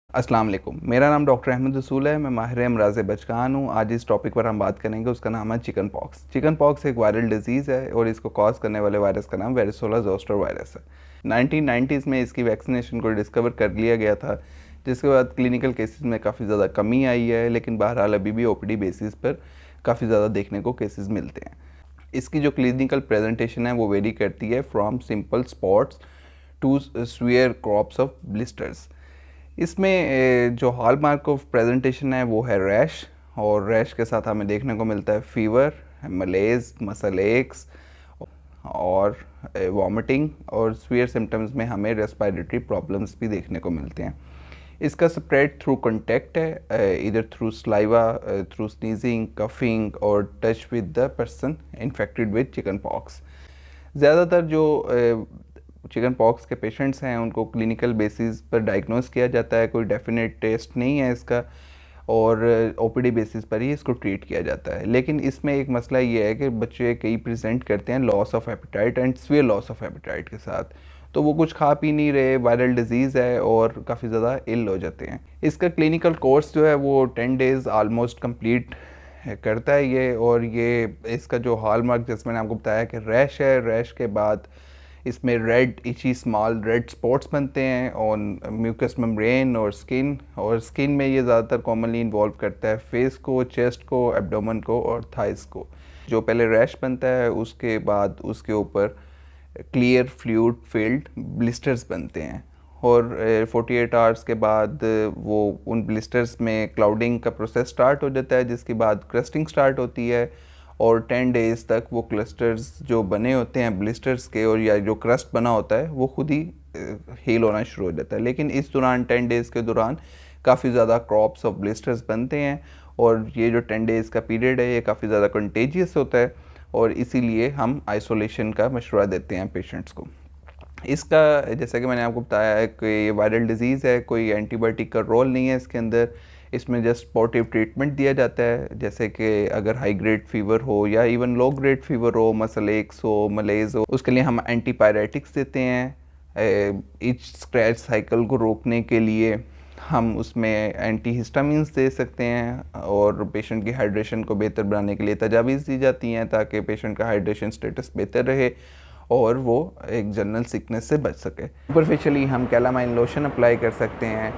अस्सलाम वालेकुम। मेरा नाम डॉक्टर अहमद रसूल है। मैं माहिर अमराज़ बचकान हूँ। आज इस टॉपिक पर हम बात करेंगे, उसका नाम है चिकन पॉक्स। चिकन पॉक्स एक वायरल डिजीज़ है और इसको कॉज करने वाले वायरस का नाम वेरिसोला ज़ोस्टर वायरस है। 1990s में इसकी वैक्सीनेशन को डिस्कवर कर लिया गया था, जिसके बाद क्लिनिकल केसेस में काफ़ी ज़्यादा कमी आई है, लेकिन बहरहाल अभी भी ओपीडी बेसिस पर काफ़ी ज़्यादा देखने को केसेस मिलते हैं। इसकी जो क्लिनिकल प्रेजेंटेशन है वो वेरी करती है from simple spots to severe crops of blisters. इसमें जो हॉलमार्क ऑफ प्रेजेंटेशन है वो है रैश, और रैश के साथ हमें देखने को मिलता है फीवर, मलेज, मसल एक्स और वॉमिटिंग, और स्वीयर सिम्टम्स में हमें रेस्पिरेटरी प्रॉब्लम्स भी देखने को मिलते हैं। इसका स्प्रेड थ्रू कांटेक्ट है, इधर through saliva, through sneezing, coughing और touch with the person infected with chicken pox. ज़्यादातर जो चिकन पॉक्स के पेशेंट्स हैं उनको क्लिनिकल बेसिस पर डायग्नोस किया जाता है, कोई डेफिनेट टेस्ट नहीं है इसका, और ओपीडी बेसिस पर ही इसको ट्रीट किया जाता है। लेकिन इसमें एक मसला ये है कि बच्चे कई प्रेजेंट करते हैं loss of appetite and severe loss of appetite के साथ, तो वो कुछ खा पी नहीं रहे, वायरल डिजीज़ है और काफ़ी ज़्यादा इल हो जाते हैं। इसका क्लिनिकल कोर्स जो है वो 10 डेज़ आलमोस्ट कंप्लीट करता है ये, और ये इसका जो हॉलमार्क जैसे मैंने आपको बताया कि रैश है, रैश के बाद इसमें रेड इची स्मॉल रेड स्पॉट्स बनते हैं ऑन म्यूकस मेम्ब्रेन और स्किन में ये ज़्यादातर कॉमनली इन्वॉल्व करता है फेस को, चेस्ट को, एब्डोमेन को और थाइस को। जो पहले रैश बनता है उसके बाद उसके ऊपर क्लियर फ्लूइड फिल्ड ब्लिस्टर्स बनते हैं, और 48 आवर्स के बाद वो उन ब्लिस्टर्स में क्लाउडिंग का प्रोसेस स्टार्ट हो जाता है, जिसके बाद क्रस्टिंग स्टार्ट होती है, और 10 डेज़ तक वो क्लस्टर्स जो बने होते हैं ब्लिस्टर्स के, और या जो क्रस्ट बना होता है वो खुद ही हील होना शुरू हो जाता है। लेकिन इस दौरान 10 डेज़ के दौरान काफ़ी ज़्यादा क्रॉप्स ऑफ ब्लिस्टर्स बनते हैं, और ये जो 10 डेज़ का पीरियड है ये काफ़ी ज़्यादा कंटेजियस होता है, और इसीलिए हम आइसोलेशन का मशवरा देते हैं पेशेंट्स को। इसका जैसा कि मैंने आपको बताया है कि ये वायरल डिजीज़ है, कोई एंटीबायोटिक का रोल नहीं है इसके अंदर। इसमें जस्ट सपोर्टिव ट्रीटमेंट दिया जाता है, जैसे कि अगर हाई ग्रेड फीवर हो या इवन लो ग्रेड फीवर हो, मसल एक्स हो, मलेज हो, उसके लिए हम एंटीपायरेटिक्स देते हैं। इच स्क्रैच साइकिल को रोकने के लिए हम उसमें एंटी हिस्टामिन्स दे सकते हैं, और पेशेंट की हाइड्रेशन को बेहतर बनाने के लिए तजावीज़ दी जाती हैं ताकि पेशेंट का हाइड्रेशन स्टेटस बेहतर रहे और वो एक जनरल सिकनेस से बच सके। सुपरफिशियली हम कैलामाइन लोशन अप्लाई कर सकते हैं,